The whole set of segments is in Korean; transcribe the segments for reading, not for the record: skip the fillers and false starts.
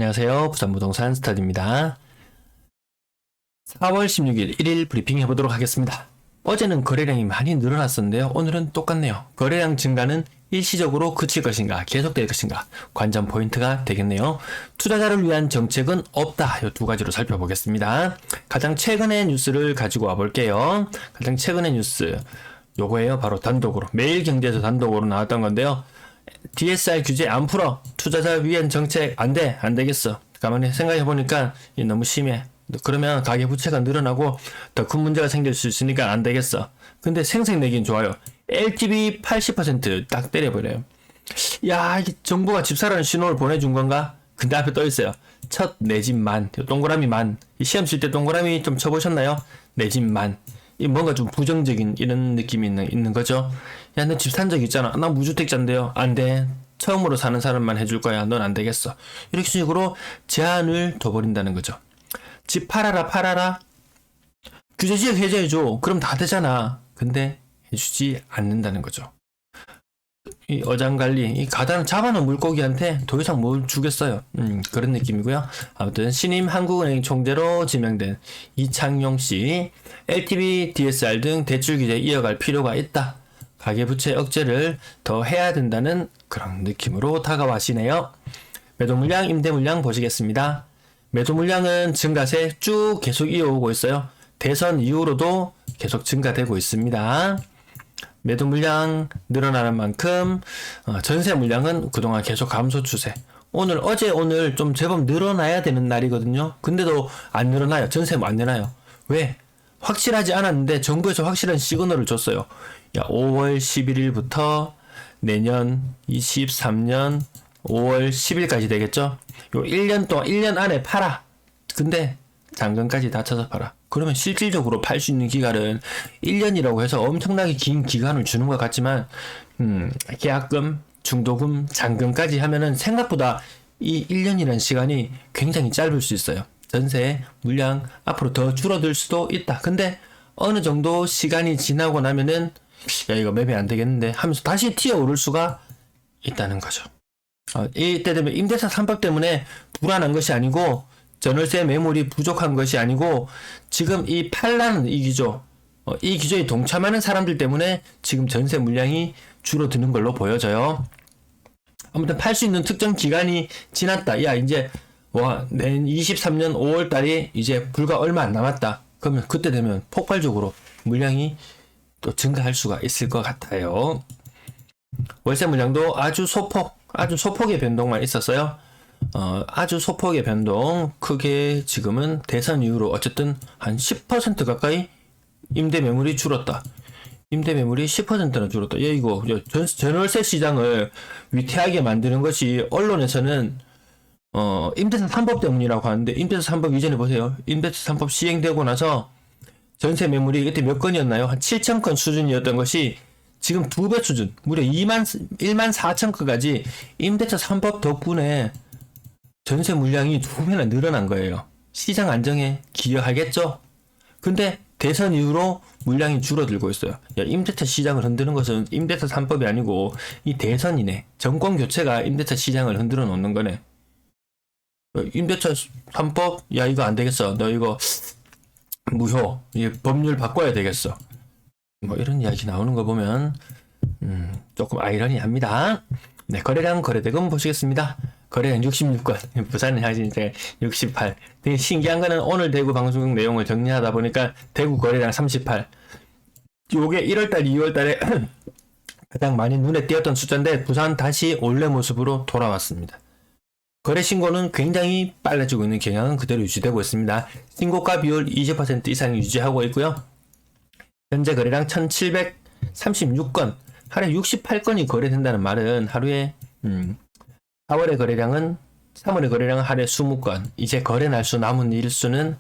안녕하세요. 부산부동산 스타디입니다. 4월 16일 1일 브리핑 해보도록 하겠습니다. 어제는 거래량이 많이 늘어났었는데요. 오늘은 똑같네요. 거래량 증가는 일시적으로 그칠 것인가 계속될 것인가 관전 포인트가 되겠네요. 투자자를 위한 정책은 없다. 이 두 가지로 살펴보겠습니다. 가장 최근의 뉴스를 가지고 와볼게요. 가장 최근의 뉴스 요거예요. 바로 단독으로 매일경제에서 단독으로 나왔던 건데요. DSR 규제 안 풀어. 투자자 위한 정책 안 돼. 안 되겠어. 가만히 생각해보니까 너무 심해. 그러면 가계부채가 늘어나고 더 큰 문제가 생길 수 있으니까 안 되겠어. 근데 생색내긴 좋아요. LTV 80% 딱 때려버려요. 야, 이게 정부가 집 사라는 신호를 보내준 건가? 근데 앞에 떠있어요. 첫 내 집 만. 동그라미 만. 시험 칠 때 동그라미 좀 쳐보셨나요? 내 집 만. 이 뭔가 좀 부정적인 이런 느낌이 있는 거죠. 야, 너 집 산 적 있잖아. 나 무주택자인데요. 안 돼. 처음으로 사는 사람만 해줄 거야. 넌 안 되겠어. 이렇게 식으로 제한을 둬버린다는 거죠. 집 팔아라 팔아라. 규제지역 해제해줘. 그럼 다 되잖아. 근데 해주지 않는다는 거죠. 이 어장관리, 이 가다는 잡아놓은 물고기한테 더 이상 뭘 주겠어요. 그런 느낌이고요. 아무튼 신임 한국은행 총재로 지명된 이창용 씨, LTV, DSR 등 대출 규제 이어갈 필요가 있다. 가계부채 억제를 더 해야 된다는 그런 느낌으로 다가와시네요. 매도 물량, 임대 물량 보시겠습니다. 매도 물량은 증가세 쭉 계속 이어오고 있어요. 대선 이후로도 계속 증가되고 있습니다. 매도 물량 늘어나는 만큼 전세 물량은 그동안 계속 감소 추세. 어제 오늘 좀 제법 늘어나야 되는 날이거든요. 근데도 안 늘어나요. 전세 안 내나요. 왜? 확실하지 않았는데 정부에서 확실한 시그널을 줬어요. 야, 5월 11일부터 내년 23년 5월 10일까지 되겠죠? 요 1년 동안 1년 안에 팔아. 근데 잔금까지 다 쳐서 팔아. 그러면 실질적으로 팔 수 있는 기간은 1년이라고 해서 엄청나게 긴 기간을 주는 것 같지만 계약금, 중도금, 잔금까지 하면은 생각보다 이 1년이라는 시간이 굉장히 짧을 수 있어요. 전세 물량 앞으로 더 줄어들 수도 있다. 근데 어느 정도 시간이 지나고 나면은 야, 이거 매매 안 되겠는데 하면서 다시 튀어오를 수가 있다는 거죠. 이때 되면 임대차 3법 때문에 불안한 것이 아니고 전월세 매물이 부족한 것이 아니고 지금 이 팔라는 이 기조, 이 기조에 동참하는 사람들 때문에 지금 전세 물량이 줄어드는 걸로 보여져요. 아무튼 팔 수 있는 특정 기간이 지났다. 야, 이제 내년 23년 5월 달이 이제 불과 얼마 안 남았다. 그러면 그때 되면 폭발적으로 물량이 또 증가할 수가 있을 것 같아요. 월세 물량도 아주 소폭의 변동만 있었어요. 아주 소폭의 변동, 크게 지금은 대선 이후로 어쨌든 한 10% 가까이 임대 매물이 줄었다. 임대 매물이 10%나 줄었다. 이거 전월세 시장을 위태하게 만드는 것이 언론에서는 임대차 3법 때문이라고 하는데 임대차 3법 이전에 보세요. 임대차 3법 시행되고 나서 전세 매물이 그때 몇 건이었나요? 한 7천 건 수준이었던 것이 지금 2배 수준, 무려 1만 4천 건까지 임대차 3법 덕분에 전세 물량이 2배나 늘어난 거예요. 시장 안정에 기여하겠죠? 근데 대선 이후로 물량이 줄어들고 있어요. 야, 임대차 시장을 흔드는 것은 임대차 3법이 아니고 이 대선이네. 정권 교체가 임대차 시장을 흔들어 놓는 거네. 임대차 3법? 야, 이거 안 되겠어. 너 이거 무효. 법률 바꿔야 되겠어. 뭐 이런 이야기 나오는 거 보면 조금 아이러니합니다. 네, 거래량 거래대금 보시겠습니다. 거래량 66건, 부산은 사실 이제 68. 되게 신기한 거는 오늘 대구 방송 내용을 정리하다 보니까 대구 거래량 38. 요게 1월달, 2월달에 가장 많이 눈에 띄었던 숫자인데 부산 다시 원래 모습으로 돌아왔습니다. 거래 신고는 굉장히 빨라지고 있는 경향은 그대로 유지되고 있습니다. 신고가 비율 20% 이상 유지하고 있고요. 현재 거래량 1736건, 하루에 68건이 거래된다는 말은 하루에 4월의 거래량은 3월의 거래량은 하루에 20건, 이제 거래 날수 남은 일수는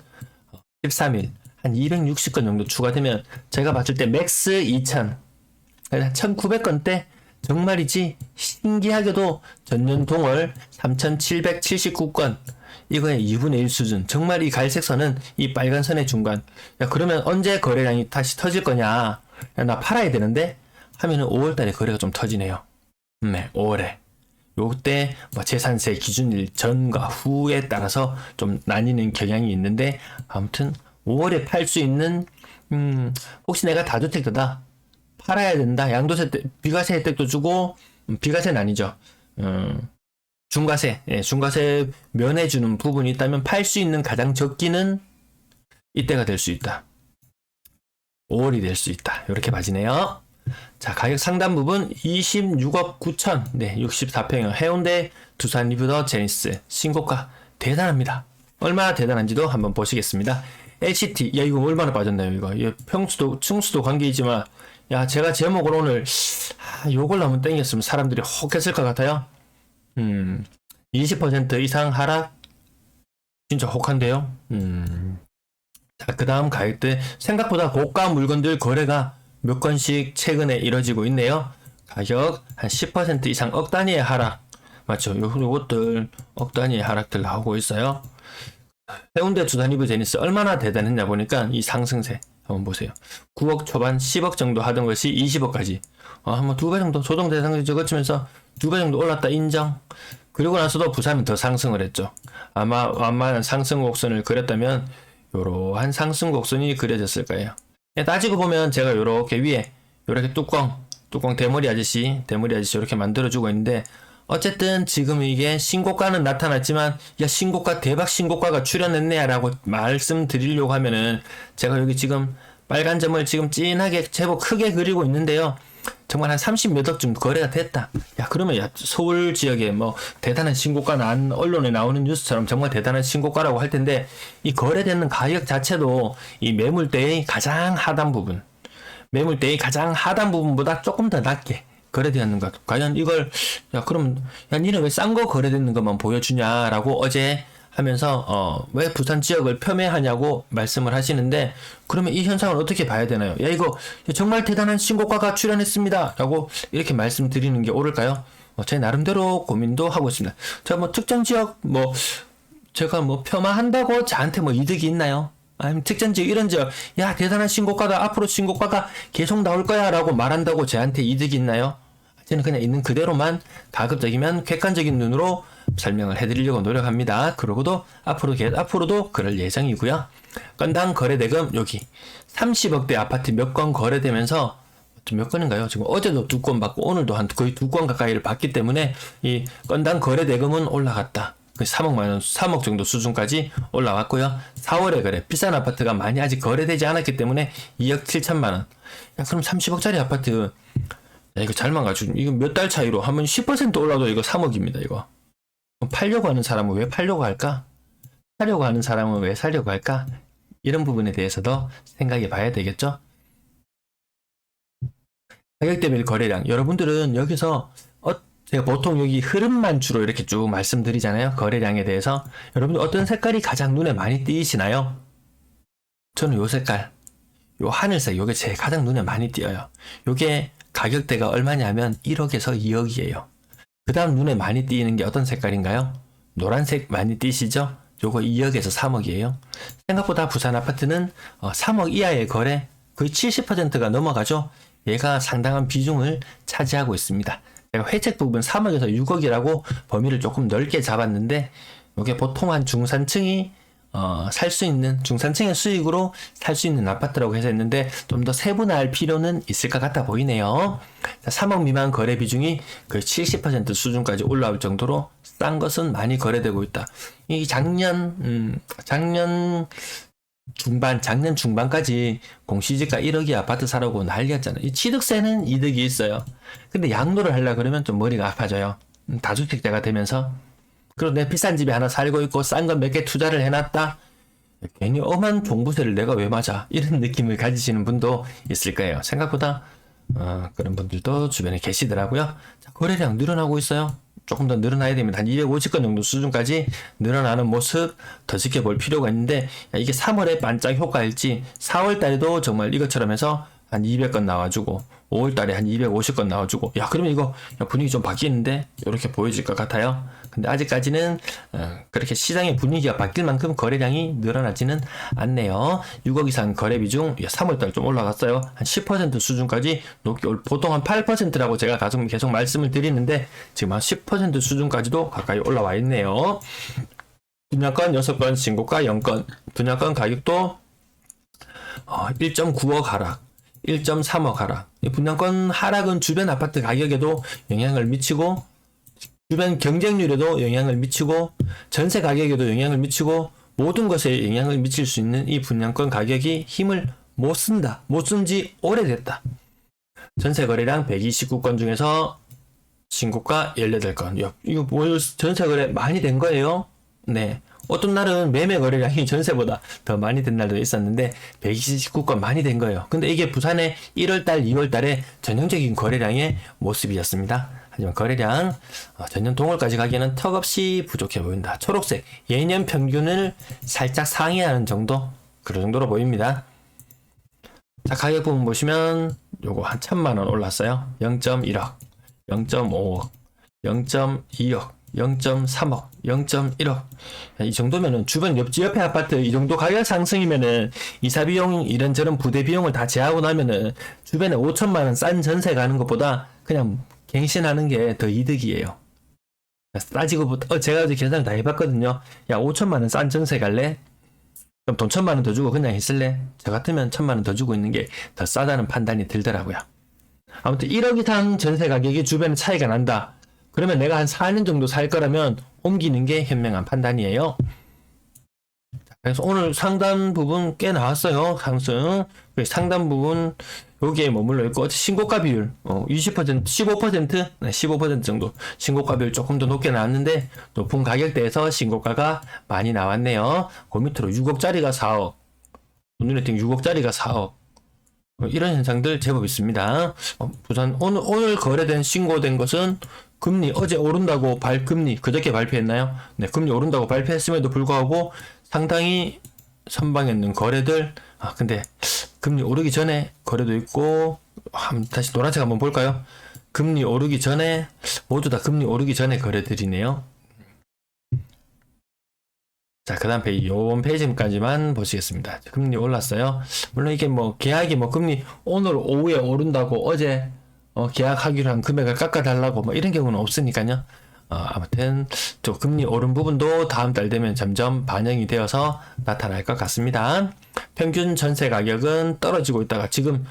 13일, 한 260건 정도 추가되면 제가 봤을 때 맥스 2000, 1900건대 정말이지 신기하게도 전년 동월 3779건, 이거의 2분의 1 수준. 정말 이 갈색선은 이 빨간 선의 중간. 야, 그러면 언제 거래량이 다시 터질 거냐? 야, 나 팔아야 되는데? 하면은 5월달에 거래가 좀 터지네요. 네, 5월에. 요때 뭐 재산세 기준일 전과 후에 따라서 좀 나뉘는 경향이 있는데, 아무튼 5월에 팔 수 있는 혹시 내가 다주택자다, 팔아야 된다, 양도세 비과세 혜택도 주고, 비과세는 아니죠, 중과세, 중과세 면해주는 부분이 있다면 팔 수 있는 가장 적기는 이때가 될 수 있다. 5월이 될 수 있다. 이렇게 봐지네요. 자, 가격 상단 부분 26억 9천. 네, 64평형 해운대 두산 리뷰더 제니스 신고가 대단합니다. 얼마나 대단한지도 한번 보시겠습니다. LCT, 야, 이거 얼마나 빠졌나요, 이거? 평수도, 층수도 관계이지만, 야, 제가 제목을 오늘, 요걸 한번 땡겼으면 사람들이 혹 했을 것 같아요. 20% 이상 하락? 진짜 혹한데요? 자, 그 다음 가격대, 생각보다 고가 물건들 거래가 몇 건씩 최근에 이뤄지고 있네요. 가격 한 10% 이상 억 단위의 하락. 맞죠? 요것들 억 단위의 하락들 나오고 있어요. 해운대 두산 리뷰 제니스 얼마나 대단했냐 보니까 이 상승세 한번 보세요. 9억 초반 10억 정도 하던 것이 20억까지. 한번 2배 정도 조정 대상을 거치면서 2배 정도 올랐다 인정. 그리고 나서도 부산은 더 상승을 했죠. 아마 완만한 상승 곡선을 그렸다면 요러한 상승 곡선이 그려졌을 거예요. 따지고 보면 제가 요렇게 위에 요렇게 뚜껑 대머리 아저씨 이렇게 만들어주고 있는데, 어쨌든 지금 이게 신고가는 나타났지만, 야, 신고가 대박 신고가가 출현했네 라고 말씀드리려고 하면은, 제가 여기 지금 빨간 점을 지금 진하게 제법 크게 그리고 있는데요. 정말 한 30몇 억쯤 거래가 됐다. 야, 그러면 야, 서울 지역에 뭐 대단한 신고가 난 언론에 나오는 뉴스처럼 정말 대단한 신고가라고 할 텐데, 이 거래되는 가격 자체도 이 매물대의 가장 하단 부분보다 조금 더 낮게 거래되었는가? 과연 이걸, 야, 그럼, 야, 니는 왜 싼 거 거래되는 것만 보여주냐라고 어제 하면서, 왜 부산 지역을 폄훼하냐고 말씀을 하시는데, 그러면 이 현상을 어떻게 봐야 되나요? 야, 이거 정말 대단한 신고가가 출현했습니다 라고 이렇게 말씀드리는 게 옳을까요? 제 나름대로 고민도 하고 있습니다. 제가 뭐 특정 지역, 제가 폄하한다고 저한테 이득이 있나요? 아니면 특정 지역, 이런 지역, 야, 대단한 신고가다, 앞으로 신고가가 계속 나올 거야 라고 말한다고 저한테 이득이 있나요? 저는 그냥 있는 그대로만 가급적이면 객관적인 눈으로 설명을 해드리려고 노력합니다. 그러고도 앞으로도 그럴 예정이고요. 건당 거래대금 여기 30억대 아파트 몇 건 거래되면서, 몇 건인가요? 지금 어제도 2건 받고 오늘도 한 거의 2건 가까이를 받기 때문에 이 건당 거래대금은 올라갔다. 3억 정도 수준까지 올라왔고요. 4월에 그래 비싼 아파트가 많이 아직 거래되지 않았기 때문에 2억 7천만 원. 야, 그럼 30억짜리 아파트, 야, 이거 잘만 가지고 이거 몇 달 차이로 하면 10% 올라도 이거 3억입니다. 이거 팔려고 하는 사람은 왜 팔려고 할까? 사려고 하는 사람은 왜 사려고 할까? 이런 부분에 대해서도 생각해 봐야 되겠죠. 가격대별 거래량, 여러분들은 여기서 제가 보통 여기 흐름만 주로 이렇게 쭉 말씀드리잖아요. 거래량에 대해서. 여러분들 어떤 색깔이 가장 눈에 많이 띄시나요? 저는 요 색깔, 요 하늘색, 요게 제 가장 눈에 많이 띄어요. 요게 가격대가 얼마냐면 1억에서 2억이에요. 그 다음 눈에 많이 띄는 게 어떤 색깔인가요? 노란색 많이 띄시죠? 요거 2억에서 3억이에요. 생각보다 부산 아파트는 3억 이하의 거래 거의 70%가 넘어가죠. 얘가 상당한 비중을 차지하고 있습니다. 제가 회책 부분 3억에서 6억이라고 범위를 조금 넓게 잡았는데, 이게 보통 한 중산층이 살 수 있는, 중산층의 수익으로 살 수 있는 아파트라고 해서 했는데, 좀 더 세분화할 필요는 있을 것 같아 보이네요. 3억 미만 거래 비중이 거의 70% 수준까지 올라올 정도로 싼 것은 많이 거래되고 있다. 이 작년 중반까지 공시지가 1억이 아파트 사라고 난리였잖아요. 이 취득세는 이득이 있어요. 근데 양도를 하려고 그러면 좀 머리가 아파져요. 다주택자가 되면서. 그리고 내 비싼 집에 하나 살고 있고 싼 거 몇 개 투자를 해놨다. 괜히 엄한 종부세를 내가 왜 맞아? 이런 느낌을 가지시는 분도 있을 거예요. 생각보다 그런 분들도 주변에 계시더라고요. 자, 거래량 늘어나고 있어요. 조금 더 늘어나야 됩니다. 한 250건 정도 수준까지 늘어나는 모습 더 지켜볼 필요가 있는데, 이게 3월에 반짝 효과일지 4월 달에도 정말 이것처럼 해서 한 200건 나와주고 5월달에 한 250건 나와주고, 야 그러면 이거 분위기 좀 바뀌는데 이렇게 보여질 것 같아요. 근데 아직까지는 그렇게 시장의 분위기가 바뀔 만큼 거래량이 늘어나지는 않네요. 6억 이상 거래 비중 3월달 좀 올라갔어요. 한 10% 수준까지 높게 보통 한 8%라고 제가 계속 말씀을 드리는데 지금 한 10% 수준까지도 가까이 올라와 있네요. 분양권 6건, 신고가 0건, 분양권 가격도 1.9억 하락, 1.3억 하락. 이 분양권 하락은 주변 아파트 가격에도 영향을 미치고, 주변 경쟁률에도 영향을 미치고, 전세 가격에도 영향을 미치고, 모든 것에 영향을 미칠 수 있는 이 분양권 가격이 힘을 못 쓴다. 못 쓴 지 오래됐다. 전세 거래량 129건 중에서 신고가 18건. 이거 전세 거래 많이 된 거예요? 네. 어떤 날은 매매 거래량이 전세보다 더 많이 된 날도 있었는데 129건 많이 된 거예요. 근데 이게 부산의 1월달, 2월달의 전형적인 거래량의 모습이었습니다. 하지만 거래량 전년 동월까지 가기에는 턱없이 부족해 보인다. 초록색 예년 평균을 살짝 상회하는 정도, 그런 정도로 보입니다. 자, 가격 부분 보시면 요거 한 1,000만 원 올랐어요. 0.1억, 0.5억, 0.2억, 0.3억, 0.1억. 이 정도면은 주변 옆에 아파트 이 정도 가격 상승이면은 이사 비용 이런저런 부대 비용을 다 제하고 나면은 주변에 5천만 원 싼 전세 가는 것보다 그냥 갱신하는 게 더 이득이에요. 따지고 제가 어제 계산 다 해봤거든요. 야 5천만 원 싼 전세 갈래? 그럼 돈 1,000만 원 더 주고 그냥 있을래? 저 같으면 1,000만 원 더 주고 있는 게 더 싸다는 판단이 들더라고요. 아무튼 1억 이상 전세 가격이 주변에 차이가 난다. 그러면 내가 한 4년 정도 살 거라면 옮기는 게 현명한 판단이에요. 그래서 오늘 상단 부분 꽤 나왔어요. 상승. 상단 부분 여기에 머물러 있고 신고가 비율 20%, 15%? 네, 15% 정도 신고가 비율 조금 더 높게 나왔는데 높은 가격대에서 신고가가 많이 나왔네요. 그 밑으로 6억짜리가 4억, 눈에 띈 6억짜리가 4억, 이런 현상들 제법 있습니다. 부산 오늘 거래된 신고된 것은 금리 어제 오른다고 금리 그저께 발표했나요? 네, 금리 오른다고 발표했음에도 불구하고 상당히 선방했는 거래들. 근데 금리 오르기 전에 거래도 있고, 다시 노란색 한번 볼까요? 금리 오르기 전에 모두 다 금리 오르기 전에 거래들이네요. 자, 그 다음 페이지, 요번 페이지까지만 보시겠습니다. 금리 올랐어요. 물론 이게 계약이 금리 오늘 오후에 오른다고 어제 계약하기로 한 금액을 깎아달라고 이런 경우는 없으니까요. 아무튼 또 금리 오른 부분도 다음 달 되면 점점 반영이 되어서 나타날 것 같습니다. 평균 전세 가격은 떨어지고 있다가 지금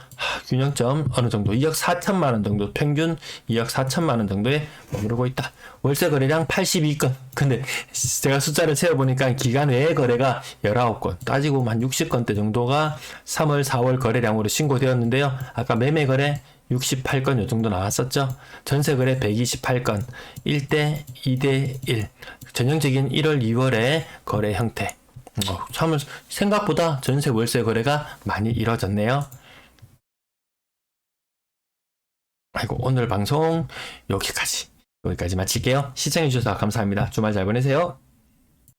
균형점 어느 정도 2억 4천만 원 정도, 평균 2억 4천만 원 정도에 머무르고 있다. 월세 거래량 82건. 근데 제가 숫자를 세어보니까 기간 외의 거래가 19건, 따지고 한 60건대 정도가 3월, 4월 거래량으로 신고되었는데요. 아까 매매 거래 68건 요 정도 나왔었죠. 전세 거래 128건, 1대 2대 1. 전형적인 1월, 2월의 거래 형태. 참 생각보다 전세 월세 거래가 많이 이루어졌네요. 아이고, 오늘 방송 여기까지 마칠게요. 시청해주셔서 감사합니다. 주말 잘 보내세요.